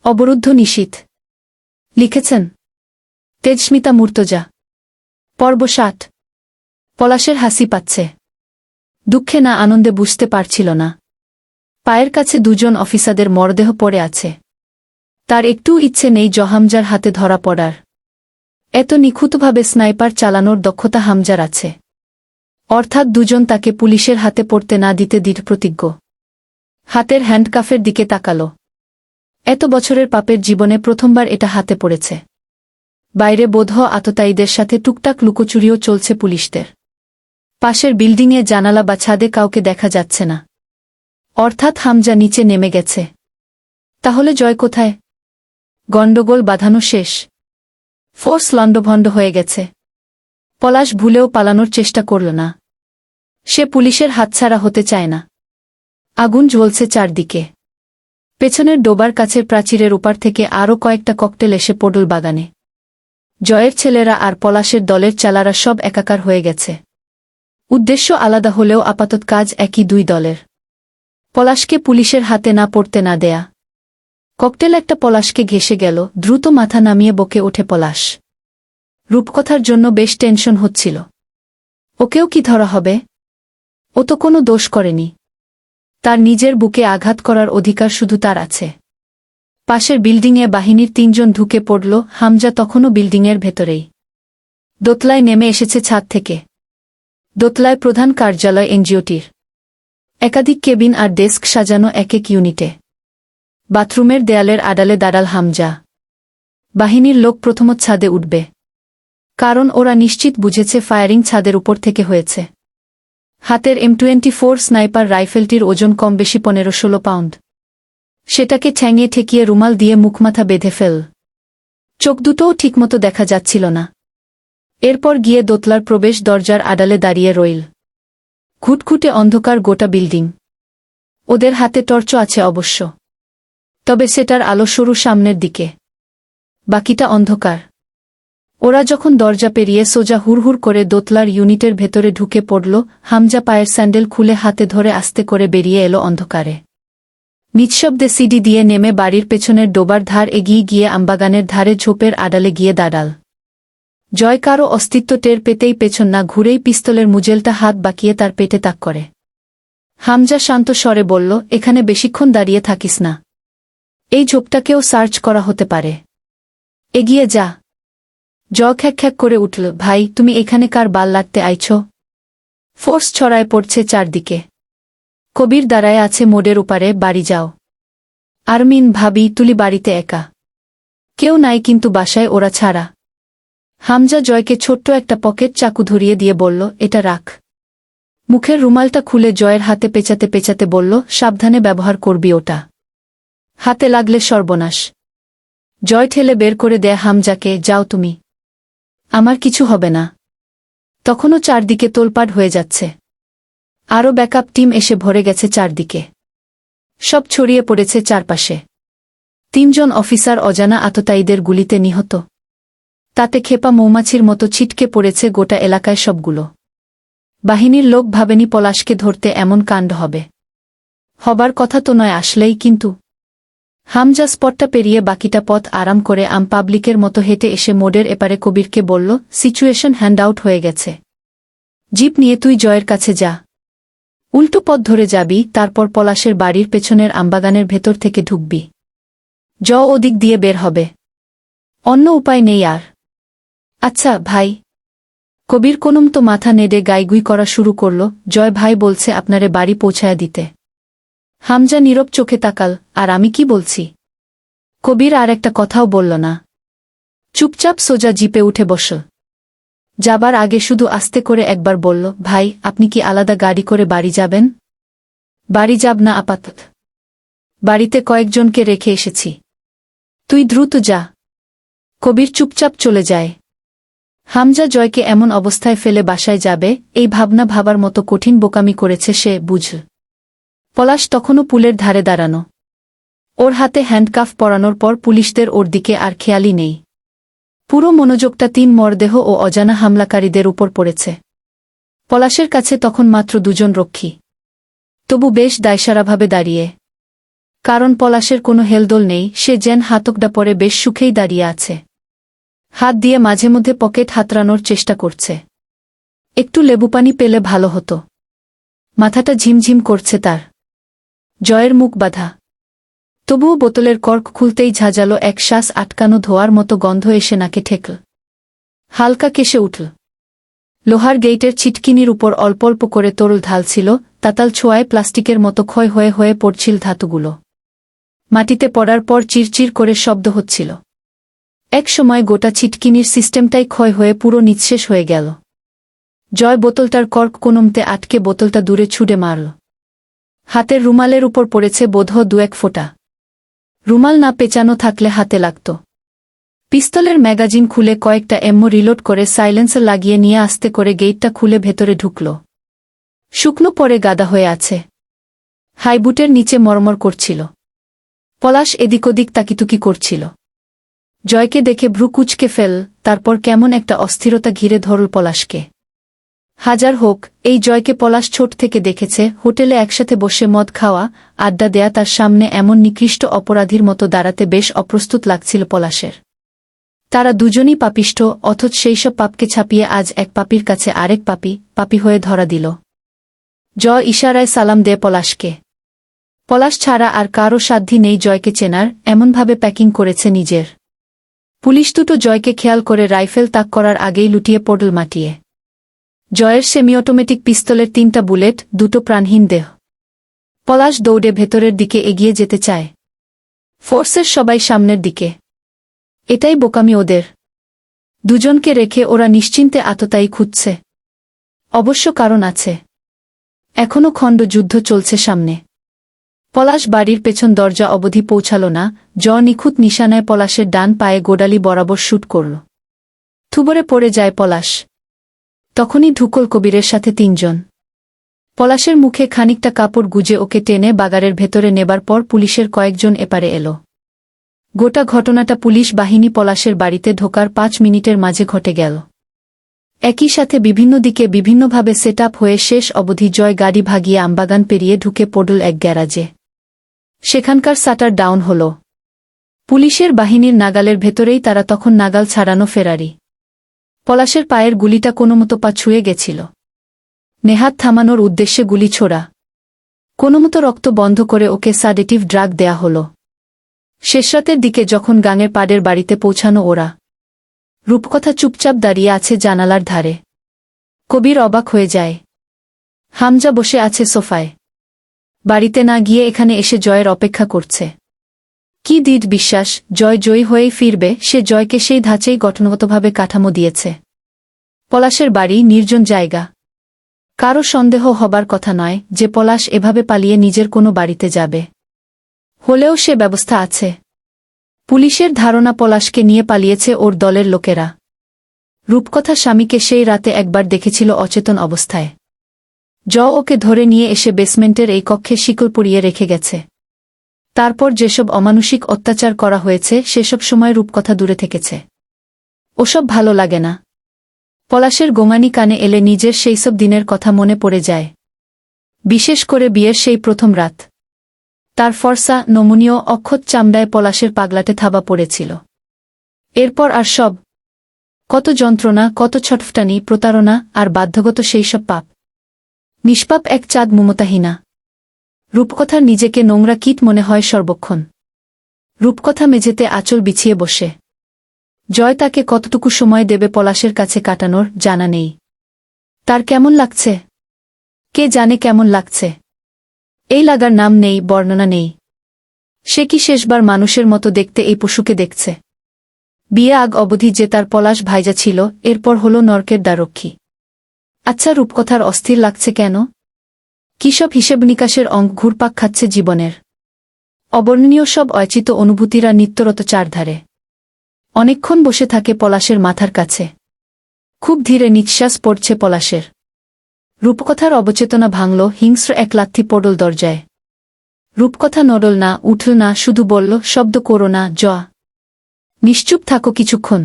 অবরুদ্ধ নিশীথ। লিখেছেন তেজস্মিতা মুর্তজা। পর্ব ৭। পলাশের হাসি পাচ্ছে। দুঃখে না আনন্দে বুঝতে পারছিল না। পায়ের কাছে দুজন অফিসারদের মরদেহ পড়ে আছে। তার একটু ইচ্ছে নেই হামজার হাতে ধরা পড়ার। এত নিখুঁতভাবে স্নাইপার চালানোর দক্ষতা হামজার আছে। অর্থাৎ দুজন তাকে পুলিশের হাতে পড়তে না দিতে দৃঢ়প্রতিজ্ঞ। হাতের হ্যান্ডকাফের দিকে তাকালো। এত বছরের পাপের জীবনে প্রথমবার এটা হাতে পড়েছে। বাইরে বোধহ আততায়ীদের সাথে টুকটাক লুকোচুরিও চলছে পুলিশদের। পাশের বিল্ডিংয়ে জানালা বা ছাদে কাউকে দেখা যাচ্ছে না। অর্থাৎ হামজা নিচে নেমে গেছে। তাহলে জয় কোথায়? গণ্ডগোল বাঁধানো শেষ। ফোর্স লণ্ডভণ্ড হয়ে গেছে। পলাশ ভুলেও পালানোর চেষ্টা করল না। সে পুলিশের হাতছাড়া হতে চায় না। আগুন জ্বলছে চারদিকে। পেছনের ডোবার কাছের প্রাচীরের ওপার থেকে আরও কয়েকটা ককটেল এসে পড়ল বাগানে। জয়ের ছেলেরা আর পলাশের দলের চালারা সব একাকার হয়ে গেছে। উদ্দেশ্য আলাদা হলেও আপাতত কাজ একই দুই দলের। পলাশকে পুলিশের হাতে না পড়তে না দেয়া। ককটেল একটা পলাশকে ঘেঁষে গেল। দ্রুত মাথা নামিয়ে বকে ওঠে পলাশ। রূপকথার জন্য বেশ টেনশন হচ্ছিল। ওকেও কি ধরা হবে? ও তো কোনো দোষ করেনি। তার নিজের বুকে আঘাত করার অধিকার শুধু তার আছে। পাশের বিল্ডিংয়ে বাহিনীর ৩ জন ঢুকে পড়ল। হামজা তখনও বিল্ডিংয়ের ভেতরেই। দোতলায় নেমে এসেছে ছাদ থেকে। দোতলায় প্রধান কার্যালয় এনজিওটির। একাধিক কেবিন আর ডেস্ক সাজানো এক এক ইউনিটে। বাথরুমের দেয়ালের আড়ালে দাঁড়াল হামজা। বাহিনীর লোক প্রথমত ছাদে উঠবে। কারণ ওরা নিশ্চিত বুঝেছে ফায়ারিং ছাদের উপর থেকে হয়েছে। হাতের M24 স্নাইপার রাইফেলটির ওজন কম বেশি ১৫-১৬ পাউন্ড। সেটাকে ঠ্যাঙিয়ে ঠেকিয়ে রুমাল দিয়ে মুখমাথা বেঁধে ফেল। চোখ দুটোও ঠিকমতো দেখা যাচ্ছিল না। এরপর গিয়ে দোতলার প্রবেশ দরজার আড়ালে দাঁড়িয়ে রইল। ঘুটঘুটে অন্ধকার গোটা বিল্ডিং। ওদের হাতে টর্চ আছে অবশ্য। তবে সেটার আলো সরু সামনের দিকে। বাকিটা অন্ধকার। ওরা যখন দরজা পেরিয়ে সোজা হুড়হুড় করে দোতলার ইউনিটের ভেতরে ঢুকে পড়ল, হামজা পায়ের স্যান্ডেল খুলে হাতে ধরে আস্তে করে বেরিয়ে এলো অন্ধকারে। নিঃশব্দে সিঁড়ি দিয়ে নেমে বাড়ির পেছনের ডোবার ধার এগিয়ে গিয়ে আমবাগানের ধারে ঝোপের আড়ালে গিয়ে দাঁড়াল। জয় কারও অস্তিত্ব টের পেতেই পেছন না ঘুরেই পিস্তলের মুজেলটা হাত বাঁকিয়ে তার পেটে তাক করে। হামজা শান্ত স্বরে বলল, এখানে বেশিক্ষণ দাঁড়িয়ে থাকিস না। এই ঝোপটাকেও সার্চ করা হতে পারে। এগিয়ে যা। জয় খ্যাক করে উঠল, ভাই তুমি এখানে কার বাল লাগতে আইছ? ফোর্স ছড়ায় পড়ছে চারদিকে। কবির দাঁড়ায় আছে মোড়ের ওপারে, বাড়ি যাও। আরমিন, ভাবি, তুলি বাড়িতে একা। কেউ নাই কিন্তু বাসায় ওরা ছাড়া। হামজা জয়কে ছোট্ট একটা পকেট চাকু ধরিয়ে দিয়ে বলল, এটা রাখ। মুখের রুমালটা খুলে জয়ের হাতে পেঁচাতে পেঁচাতে বলল, সাবধানে ব্যবহার করবি ওটা। হাতে লাগলে সর্বনাশ। জয় ঠেলে বের করে দেয় হামজাকে, যাও তুমি। আমার কিছু হবে না। তখনও চারদিকে তোলপাড় হয়ে যাচ্ছে। আরও ব্যাকআপ টিম এসে ভরে গেছে চারদিকে। সব ছড়িয়ে পড়েছে চারপাশে। ৩ জন অফিসার অজানা আততায়ীদের গুলিতে নিহত। তাতে খেপা মৌমাছির মতো ছিটকে পড়েছে গোটা এলাকায় সবগুলো। বাহিনীর লোক ভাবেনি পলাশকে ধরতে এমন কাণ্ড হবে। হবার কথা তো নয় আসলেই, কিন্তু হামজা স্পটটা পেরিয়ে বাকিটা পথ আরাম করে পাবলিকের মতো হেঁটে এসে মোড়ের এপারে কবিরকে বলল, সিচুয়েশন হ্যান্ড আউট হয়ে গেছে। জিপ নিয়ে তুই জয়ের কাছে যা। উল্টো পথ ধরে যাবি, তারপর পলাশের বাড়ির পেছনের আমবাগানের ভেতর থেকে ঢুকবি। ওদিক দিয়ে বের হবে। অন্য উপায় নেই আর। আচ্ছা ভাই। কবির কোনমতো মাথা নেড়ে গাইগুই করা শুরু করল, জয় ভাই বলছে আপনারে বাড়ি পৌঁছায়া দিতে। হামজা নীরব চোখে তাকাল, আর আমি কি বলছি? কবির আর একটা কথাও বলল না। চুপচাপ সোজা জিপে উঠে বসল। যাবার আগে শুধু আস্তে করে একবার বলল, ভাই আপনি কি আলাদা গাড়ি করে বাড়ি যাবেন? বাড়ি যাব না আপাতত। বাড়িতে কয়েকজনকে রেখে এসেছি। তুই দ্রুত যা। কবির চুপচাপ চলে যায়। হামজা জয়কে এমন অবস্থায় ফেলে বাসায় যাবে, এই ভাবনা ভাবার মতো কঠিন বোকামি করেছে সে, বুঝল। পলাশ তখনও পুলের ধারে দাঁড়ানো। ওর হাতে হ্যান্ডকাফ পরানোর পর পুলিশদের ওর দিকে আর খেয়ালই নেই। পুরো মনোযোগটা ৩ মরদেহ ও অজানা হামলাকারীদের উপর পড়েছে। পলাশের কাছে তখন মাত্র 2 জন রক্ষী। তবু বেশ দায়সারাভাবে দাঁড়িয়ে। কারণ পলাশের কোনো হেলদোল নেই, সে যেন হাতকড়া পরে বেশ সুখেই দাঁড়িয়ে আছে। হাত দিয়ে মাঝে মধ্যে পকেট হাতড়ানোর চেষ্টা করছে। একটু লেবুপানি পেলে ভালো হতো। মাথাটা ঝিমঝিম করছে তার। জয়ের মুখ বাঁধা। তবুও বোতলের কর্ক খুলতেই ঝাঁঝালো এক শ্বাস আটকানো ধোয়ার মতো গন্ধ এসে নাকে ঠেকল। হালকা কেসে উঠল। লোহার গেইটের ছিটকিনির উপর অল্প অল্প করে তরল ঢালছিল, তাতাল ছোঁয়ায় প্লাস্টিকের মতো ক্ষয় হয়ে হয়ে পড়ছিল ধাতুগুলো। মাটিতে পড়ার পর চিরচির করে শব্দ হচ্ছিল। এক সময় গোটা ছিটকিনির সিস্টেমটাই ক্ষয় হয়ে পুরো নিঃশেষ হয়ে গেল। জয় বোতলটার কর্ক কোনমতে আটকে বোতলটা দূরে ছুঁড়ে মারল। হাতের রুমালের উপর পড়েছে বোধহয় 2-1 ফোঁটা। রুমাল না পেঁচানো থাকলে হাতে লাগত। পিস্তলের ম্যাগাজিন খুলে কয়েকটা এমও রিলোড করে সাইলেন্সার লাগিয়ে নিয়ে আস্তে করে গেইটটা খুলে ভেতরে ঢুকল। শুকনো পরে গাদা হয়ে আছে। হাইবুটের নিচে মরমর করছিল। পলাশ এদিক ওদিক তাকিতুকি করছিল। জয়কে দেখে ভ্রু কুঁচকে ফেল, তারপর কেমন একটা অস্থিরতা ঘিরে ধরল পলাশকে। হাজার হোক, এই জয়কে পলাশ ছোট থেকে দেখেছে, হোটেলে একসাথে বসে মদ খাওয়া, আড্ডা দেয়া, তার সামনে এমন নিকৃষ্ট অপরাধীর মতো দাঁড়াতে বেশ অপ্রস্তুত লাগছিল পলাশের। তারা দুজনই পাপিষ্ঠ, অথচ সেইসব পাপকে ছাপিয়ে আজ এক পাপীর কাছে আরেক পাপী হয়ে ধরা দিল। জয় ইশারায় সালাম দেয় পলাশকে। পলাশ ছাড়া আর কারও সাধ্যি নেই জয়কে চেনার, এমনভাবে প্যাকিং করেছে নিজের। পুলিশ দুটো জয়কে খেয়াল করে রাইফেল তাক করার আগেই লুটিয়ে পড়ল মাটিয়ে। জয়ের সেমি অটোমেটিক পিস্তলের 3টা বুলেট, 2টো প্রাণহীন দেহ। পলাশ দৌড়ে ভেতরের দিকে এগিয়ে যেতে চায়। ফোর্সের সবাই সামনের দিকে। এটাই বোকামি ওদের। দুজনকে রেখে ওরা নিশ্চিন্তে আততায়ী খুঁজছে। অবশ্য কারণ আছে। এখনও খণ্ড যুদ্ধ চলছে সামনে। পলাশ বাড়ির পেছন দরজা অবধি পৌঁছাল না। নিখুঁত নিশানায় পলাশের ডান পায়ে গোড়ালি বরাবর শুট করল। থুবরে পড়ে যায় পলাশ। তখনই ঢুকল কবিরের সাথে 3 জন। পলাশের মুখে খানিকটা কাপড় গুজে ওকে টেনে বাগারের ভেতরে নেবার পর পুলিশের কয়েকজন এপারে এলো। গোটা ঘটনাটা পুলিশ বাহিনী পলাশের বাড়িতে ঢোকার 5 মিনিটের মাঝে ঘটে গেল। একই সাথে বিভিন্ন দিকে বিভিন্নভাবে সেট আপ হয়ে শেষ অবধি জয় গাড়ি ভাগিয়ে আমবাগান পেরিয়ে ঢুকে পড়ল এক গ্যারাজে। সেখানকার শাটার ডাউন হল। পুলিশের বাহিনীর নাগালের ভেতরেই তারা তখন নাগাল ছাড়ানো ফেরারি। পলাশের পায়ের গুলিটা কোনোমতো পা ছুঁয়ে গেছিল। নেহাত থামানোর উদ্দেশ্যে গুলি ছোড়া। কোনোমতো রক্ত বন্ধ করে ওকে সাডেটিভ ড্রাগ দেয়া হল। শেষরাতের দিকে যখন গাঙের পাড়ের বাড়িতে পৌঁছানো ওরা, রূপকথা চুপচাপ দাঁড়িয়ে আছে জানালার ধারে। কবির অবাক হয়ে যায়। হামজা বসে আছে সোফায়। বাড়িতে না গিয়ে এখানে এসে জয়ের অপেক্ষা করছে। কি দৃঢ় বিশ্বাস, জয় জয়ী হয়েই ফিরবে। সে জয়কে সেই ধাঁচেই গঠনগতভাবে কাঠামো দিয়েছে। পলাশের বাড়ি নির্জন জায়গা। কারও সন্দেহ হবার কথা নয় যে পলাশ এভাবে পালিয়ে নিজের কোনো বাড়িতে যাবে। হলেও সে ব্যবস্থা আছে। পুলিশের ধারণা পলাশকে নিয়ে পালিয়েছে ওর দলের লোকেরা। রূপকথা স্বামীকে সেই রাতে একবার দেখেছিল অচেতন অবস্থায়। ওকে ধরে নিয়ে এসে বেসমেন্টের এই কক্ষে শিকল পরিয়ে রেখে গেছে। তারপর যেসব অমানুষিক অত্যাচার করা হয়েছে সেসব সময় রূপকথা দূরে থেকেছে। ওসব ভালো লাগে না। পলাশের গোমানি কানে এলে নিজের সেইসব দিনের কথা মনে পড়ে যায়। বিশেষ করে বিয়ের সেই প্রথম রাত। তার ফর্সা, নমনীয়, অক্ষত চামড়ায় পলাশের পাগলাটে থাবা পড়েছিল। এরপর আর সব কত যন্ত্রণা, কত ছটফটানি, প্রতারণা আর বাধ্যগত সেইসব পাপ। নিষ্পাপ এক চাঁদ মমতাহীনা। রূপকথার নিজেকে নোংরা কীট মনে হয় সর্বক্ষণ। রূপকথা মেঝেতে আঁচল বিছিয়ে বসে। জয় তাকে কতটুকু সময় দেবে পলাশের কাছে কাটানোর জানা নেই। তার কেমন লাগছে? কে জানে কেমন লাগছে? এই লাগার নাম নেই, বর্ণনা নেই। সে কি শেষবার মানুষের মতো দেখতে এই পশুকে দেখছে? বিয়ে আগ অবধি যে তার পলাশ ভাইজা ছিল, এরপর হল নরকের দ্বারক্ষী। আচ্ছা, রূপকথার অস্থির লাগছে কেন? কিসব হিসেব নিকাশের অঙ্ক ঘুরপাক খাচ্ছে জীবনের। অবর্ণনীয় সব অচিত অনুভূতিরা নিত্যরত চারধারে। অনেকক্ষণ বসে থাকে পলাশের মাথার কাছে। খুব ধীরে নিঃশ্বাস পড়ছে পলাশের। রূপকথার অবচেতনা ভাঙল, হিংস্র এক লাথি পড়ল দরজায়। রূপকথা নড়ল না, উঠল না, শুধু বলল, শব্দ করো না, নিশ্চুপ থাকো কিছুক্ষণ।